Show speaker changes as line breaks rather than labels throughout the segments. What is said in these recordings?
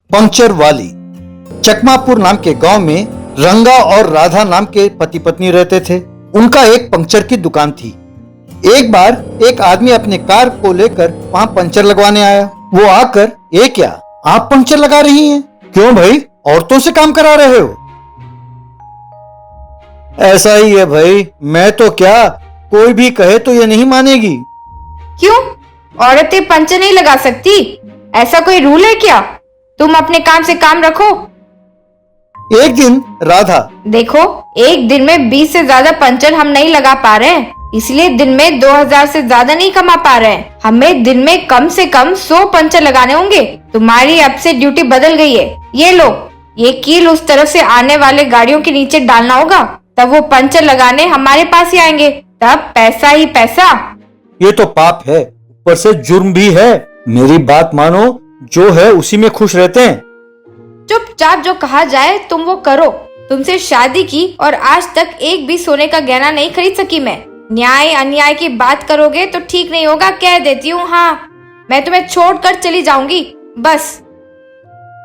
Puncture वाली। चकमापुर नाम के गांव में रंगा और राधा नाम के पति पत्नी रहते थे। उनका एक पंक्चर की दुकान थी। एक बार एक आदमी अपने कार को लेकर वहां पंक्चर लगवाने आया। वो आकर, ये क्या, आप पंक्चर लगा रही हैं? क्यों भाई, औरतों से काम करा रहे हो? ऐसा ही है भाई, मैं तो क्या, कोई भी कहे तो ये नहीं मानेगी।
क्यों, औरतें पंक्चर नहीं लगा सकती? ऐसा कोई रूल है क्या? तुम अपने काम से काम रखो।
एक दिन राधा,
देखो, एक दिन में 20 से ज्यादा पंक्चर हम नहीं लगा पा रहे हैं, इसलिए दिन में 2000 से ज्यादा नहीं कमा पा रहे हैं। हमें दिन में कम से कम 100 पंक्चर लगाने होंगे। तुम्हारी अब से ड्यूटी बदल गई है। ये लो, ये कील उस तरफ से आने वाले गाड़ियों के नीचे डालना होगा, तब वो पंक्चर लगाने हमारे पास ही आएंगे, तब पैसा ही पैसा।
ये तो पाप है, ऊपर से जुर्म भी है। मेरी बात मानो, जो है उसी में खुश रहते हैं।
चुपचाप जो कहा जाए तुम वो करो। तुमसे शादी की और आज तक एक भी सोने का गहना नहीं खरीद सकी मैं। न्याय अन्याय की बात करोगे तो ठीक नहीं होगा, कह देती हूँ। हाँ, मैं तुम्हें छोड़कर चली जाऊंगी, बस।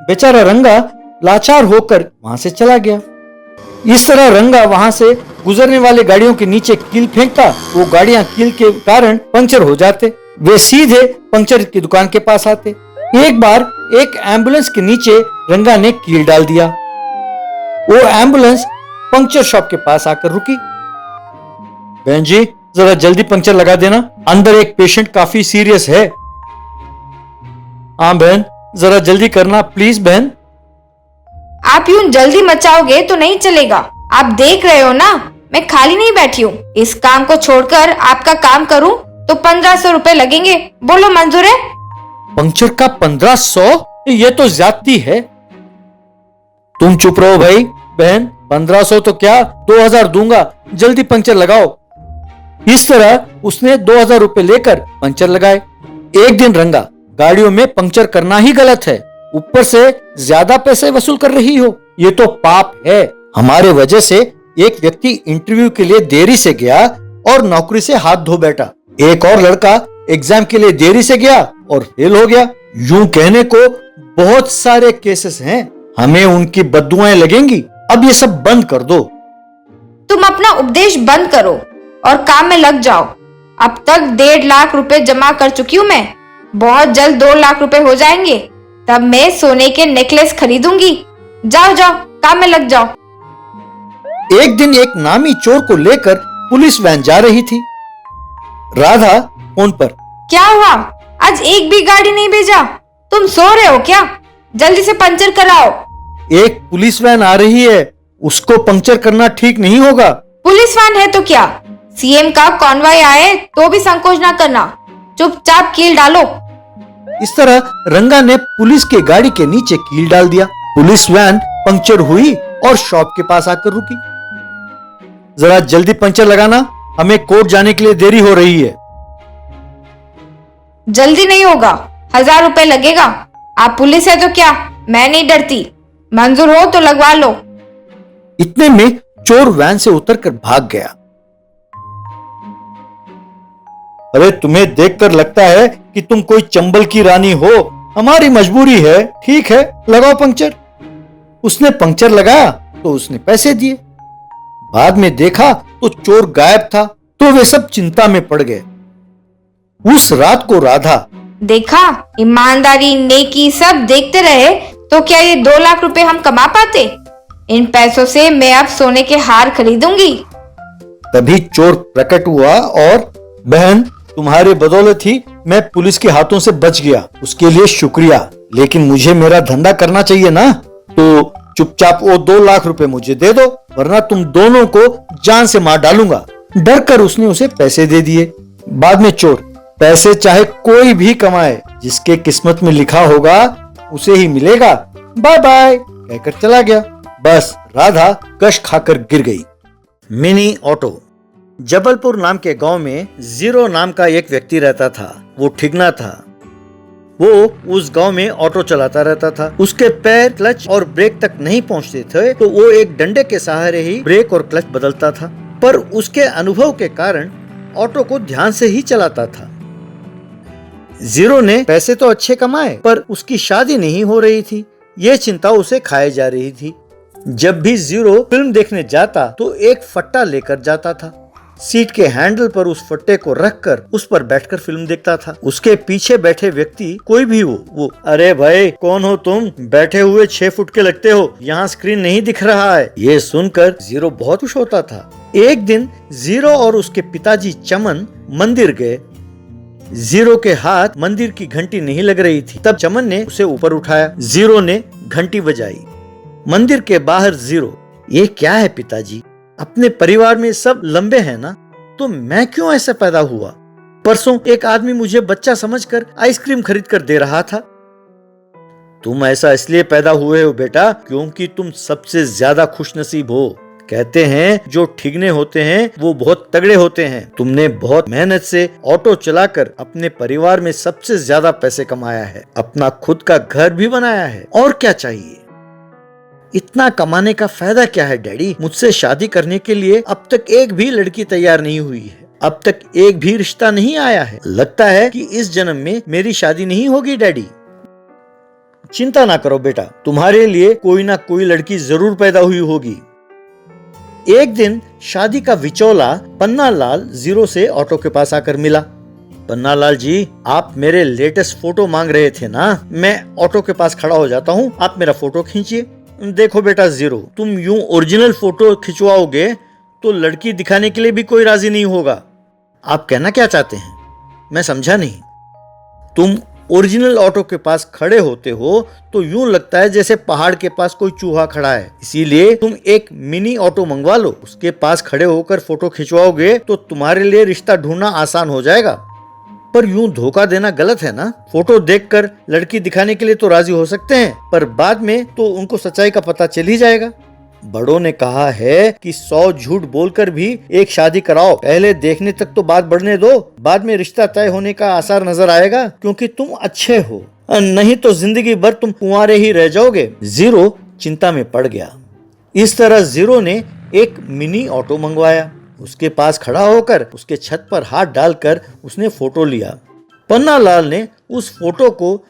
बेचारा रंगा लाचार होकर वहां से चला गया। इस तरह रंगा वहां से गुजरने वाले गाड़ियों के नीचे कील फेंकता। वो गाड़ियां कील के कारण पंक्चर हो जाते। वे सीधे पंक्चर की दुकान के पास आते। एक बार एक एम्बुलेंस के नीचे रंगा ने कील डाल दिया। वो एम्बुलेंस पंक्चर शॉप के पास आकर रुकी। बहन जी, जरा जल्दी पंक्चर लगा देना, अंदर एक पेशेंट काफी सीरियस है। हाँ बहन, जरा जल्दी करना प्लीज बहन।
आप यूं जल्दी मचाओगे तो नहीं चलेगा। आप देख रहे हो ना, मैं खाली नहीं बैठी हूँ। इस काम को छोड़कर आपका काम करूँ तो 1500 रुपए लगेंगे। बोलो, मंजूर है?
पंक्चर का 1500? ये तो ज्यादती है। तुम चुप रहो भाई। बहन, 1500 तो क्या, 2000 दूंगा, जल्दी पंक्चर लगाओ। इस तरह उसने 2000 रुपए लेकर पंक्चर लगाए। एक दिन रंगा, गाड़ियों में पंक्चर करना ही गलत है, ऊपर से ज्यादा पैसे वसूल कर रही हो। ये तो पाप है। हमारे वजह से एक व्यक्ति इंटरव्यू के लिए देरी से गया और नौकरी से हाथ धो बैठा। एक और लड़का एग्जाम के लिए देरी से गया और फेल हो गया। यूं कहने को बहुत सारे केसेस हैं। हमें उनकी बद्दुआएं लगेंगी। अब ये सब बंद कर दो।
तुम अपना उपदेश बंद करो और काम में लग जाओ। अब तक 1.5 लाख रुपए जमा कर चुकी हूँ मैं। बहुत जल्द 2 लाख रुपए हो जाएंगे, तब मैं सोने के नेकलेस खरीदूंगी। जाओ जाओ, काम में लग जाओ।
एक दिन एक नामी चोर को लेकर पुलिस वैन जा रही थी। राधा फोन पर,
क्या हुआ, आज एक भी गाड़ी नहीं भेजा? तुम सो रहे हो क्या? जल्दी से पंचर कराओ।
एक पुलिस वैन आ रही है, उसको पंक्चर करना ठीक नहीं होगा।
पुलिस वैन है तो क्या, सीएम का कॉन्वॉय आए तो भी संकोच ना करना। चुपचाप कील डालो।
इस तरह रंगा ने पुलिस के गाड़ी के नीचे कील डाल दिया। पुलिस वैन पंक्चर हुई और शॉप के पास आकर रुकी। जरा जल्दी पंक्चर लगाना, हमें कोर्ट जाने के लिए देरी हो रही है।
जल्दी नहीं होगा, 1000 रुपए लगेगा। आप पुलिस है तो क्या, मैं नहीं डरती। मंजूर हो तो लगवा लो।
इतने में चोर वैन से उतरकर भाग गया। अरे, तुम्हें देखकर लगता है कि तुम कोई चंबल की रानी हो। हमारी मजबूरी है, ठीक है, लगाओ पंक्चर। उसने पंक्चर लगाया तो उसने पैसे दिए। बाद में देखा तो चोर गायब था, तो वे सब चिंता में पड़ गए। उस रात को राधा,
देखा, ईमानदारी नेकी सब देखते रहे तो क्या ये 2 लाख रुपए हम कमा पाते? इन पैसों से मैं अब सोने के हार खरीदूंगी।
तभी चोर प्रकट हुआ और, बहन, तुम्हारे बदौलत ही मैं पुलिस के हाथों से बच गया, उसके लिए शुक्रिया। लेकिन मुझे मेरा धंधा करना चाहिए ना, तो चुपचाप वो 2 लाख रुपए मुझे दे दो, वरना तुम दोनों को जान से मार डालूंगा। डर कर उसने उसे पैसे दे दिए। बाद में चोर, पैसे चाहे कोई भी कमाए, जिसके किस्मत में लिखा होगा उसे ही मिलेगा, बाय बाय कहकर चला गया। बस राधा कश खाकर गिर गई। Mini auto. जबलपुर नाम के गांव में जीरो नाम का एक व्यक्ति रहता था। वो ठिगना था। वो उस गांव में ऑटो चलाता रहता था। उसके पैर क्लच और ब्रेक तक नहीं पहुंचते थे, तो वो एक डंडे के सहारे ही ब्रेक और क्लच बदलता था। पर उसके अनुभव के कारण ऑटो को ध्यान से ही चलाता था। जीरो ने पैसे तो अच्छे कमाए, पर उसकी शादी नहीं हो रही थी। ये चिंता उसे खाए जा रही थी। जब भी जीरो फिल्म देखने जाता तो एक फट्टा लेकर जाता था। सीट के हैंडल पर उस फट्टे को रखकर उस पर बैठकर फिल्म देखता था। उसके पीछे बैठे व्यक्ति कोई भी हो, वो अरे भाई कौन हो तुम, बैठे हुए 6 फुट के लगते हो, यहाँ स्क्रीन नहीं दिख रहा है, ये सुनकर जीरो बहुत खुश होता था। एक दिन जीरो और उसके पिताजी चमन मंदिर गए। जीरो के हाथ मंदिर की घंटी नहीं लग रही थी। तब चमन ने उसे ऊपर उठाया। जीरो ने घंटी बजाई। मंदिर के बाहर जीरो, ये क्या है पिताजी, अपने परिवार में सब लंबे हैं ना, तो मैं क्यों ऐसा पैदा हुआ? परसों एक आदमी मुझे बच्चा समझकर आइसक्रीम खरीद कर दे रहा था। तुम ऐसा इसलिए पैदा हुए हो बेटा क्योंकि तुम सबसे ज्यादा खुशनसीब हो। कहते हैं जो ठिगने होते हैं वो बहुत तगड़े होते हैं। तुमने बहुत मेहनत से ऑटो चलाकर अपने परिवार में सबसे ज्यादा पैसे कमाया है, अपना खुद का घर भी बनाया है, और क्या चाहिए? इतना कमाने का फायदा क्या है डैडी? मुझसे शादी करने के लिए अब तक एक भी लड़की तैयार नहीं हुई है, अब तक एक भी रिश्ता नहीं आया है। लगता है कि इस जन्म में मेरी शादी नहीं होगी डैडी। चिंता ना करो बेटा, तुम्हारे लिए कोई ना कोई लड़की जरूर पैदा हुई होगी। एक दिन शादी का विचौला पन्ना लाल जीरो से ऑटो के पास आकर मिला। पन्ना लाल जी, आप मेरे लेटेस्ट फोटो मांग रहे थे ना, मैं ऑटो के पास खड़ा हो जाता हूँ, आप मेरा फोटो खींचिए। देखो बेटा जीरो, तुम यूं ओरिजिनल फोटो खिंचवाओगे तो लड़की दिखाने के लिए भी कोई राजी नहीं होगा। आप कहना क्या चाहते हैं, मैं समझा नहीं। तुम ओरिजिनल ऑटो के पास खड़े होते हो तो यूं लगता है जैसे पहाड़ के पास कोई चूहा खड़ा है, इसीलिए तुम एक मिनी ऑटो मंगवा लो, उसके पास खड़े होकर फोटो खिंचवाओगे तो तुम्हारे लिए रिश्ता ढूंढना आसान हो जाएगा। पर यूं धोखा देना गलत है ना। फोटो देखकर लड़की दिखाने के लिए तो राजी हो सकते हैं, पर बाद में तो उनको सच्चाई का पता चल ही जाएगा। बड़ों ने कहा है कि 100 झूठ बोलकर भी एक शादी कराओ, पहले देखने तक तो बात बढ़ने दो, बाद में रिश्ता तय होने का आसार नजर आएगा, क्योंकि तुम अच्छे हो, नहीं तो जिंदगी भर तुम कुंवारे ही रह जाओगे। जीरो चिंता में पड़ गया। इस तरह जीरो ने एक मिनी ऑटो मंगवाया। उसके पास खड़ा होकर उसके छत पर हाथ डालकर उसने फोटो लिया। पन्ना लाल ने उस फोटो को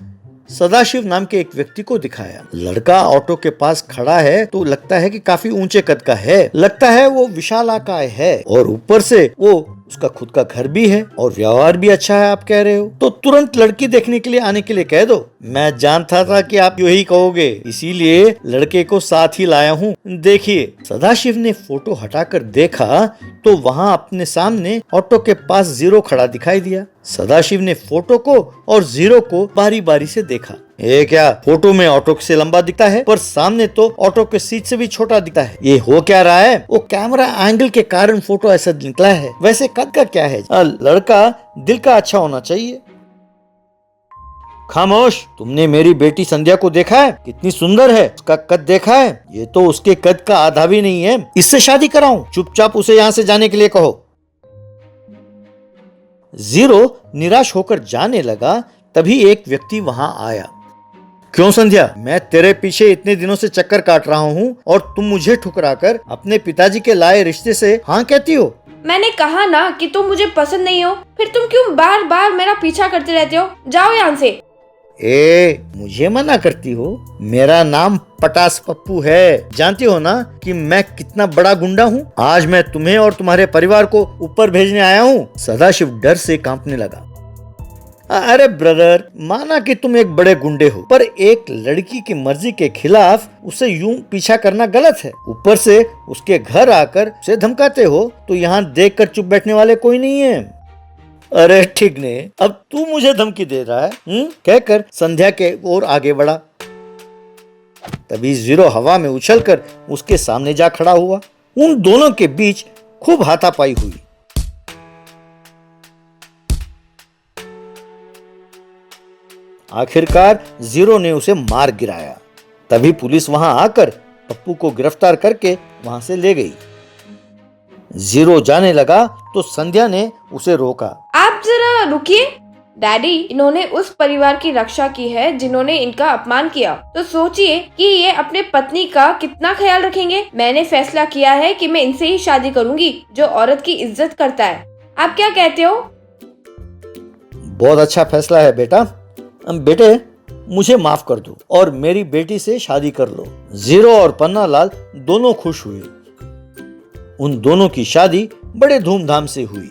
सदाशिव नाम के एक व्यक्ति को दिखाया। लड़का ऑटो के पास खड़ा है तो लगता है कि काफी ऊंचे कद का है, लगता है वो विशालाकाय है, और ऊपर से वो उसका खुद का घर भी है और व्यवहार भी अच्छा है। आप कह रहे हो तो तुरंत लड़की देखने के लिए आने के लिए कह दो। मैं जानता था कि आप यही कहोगे, इसीलिए लड़के को साथ ही लाया हूँ। देखिए, सदाशिव ने फोटो हटाकर देखा तो वहाँ अपने सामने ऑटो के पास जीरो खड़ा दिखाई दिया। सदाशिव ने फोटो को और जीरो को बारी बारी से देखा। ये क्या, फोटो में ऑटो से लंबा दिखता है पर सामने तो ऑटो के सीट से भी छोटा दिखता है, ये हो क्या रहा है? वो कैमरा एंगल के कारण फोटो ऐसा निकला है, वैसे कद का क्या है? लड़का दिल का अच्छा होना चाहिए। खामोश, तुमने मेरी बेटी संध्या को देखा है? कितनी सुंदर है, उसका कद देखा है? ये तो उसके कद का आधा भी नहीं है, इससे शादी कराऊं? चुपचाप उसे यहाँ से जाने के लिए कहो। जीरो निराश होकर जाने लगा। तभी एक व्यक्ति वहां आया। क्यों संध्या, मैं तेरे पीछे इतने दिनों से चक्कर काट रहा हूँ और तुम मुझे ठुकराकर अपने पिताजी के लाए रिश्ते से हाँ कहती हो?
मैंने कहा ना कि तुम मुझे पसंद नहीं हो, फिर तुम क्यों बार बार मेरा पीछा करते रहते हो? जाओ यहाँ से।
मुझे मना करती हो? मेरा नाम पटास पप्पू है, जानती हो ना कि मैं कितना बड़ा गुंडा हूँ? आज मैं तुम्हें और तुम्हारे परिवार को ऊपर भेजने आया हूँ। सदाशिव डर से कांपने लगा। अरे ब्रदर, माना कि तुम एक बड़े गुंडे हो, पर एक लड़की की मर्जी के खिलाफ उसे यूं पीछा करना गलत है। ऊपर से उसके घर आकर उसे धमकाते हो, तो यहाँ देखकर चुप बैठने वाले कोई नहीं है। अरे ठीक ने, अब तू मुझे धमकी दे रहा है? कहकर संध्या के ओर आगे बढ़ा। तभी जीरो हवा में उछलकर उसके सामने जा खड़ा हुआ। उन दोनों के बीच खूब हाथापाई हुई। आखिरकार जीरो ने उसे मार गिराया। तभी पुलिस वहां आकर पप्पू को गिरफ्तार करके वहां से ले गई। जीरो जाने लगा तो संध्या ने उसे रोका।
आप जरा रुकिए डैडी, इन्होंने उस परिवार की रक्षा की है जिन्होंने इनका अपमान किया, तो सोचिए कि ये अपने पत्नी का कितना ख्याल रखेंगे। मैंने फैसला किया है कि मैं इनसे ही शादी करूंगी जो औरत की इज्जत करता है। आप क्या कहते हो?
बहुत अच्छा फैसला है बेटा। बेटे, मुझे माफ कर दो और मेरी बेटी से शादी कर लो। जीरो और पन्नालाल दोनों खुश हुए। उन दोनों की शादी बड़े धूमधाम से हुई।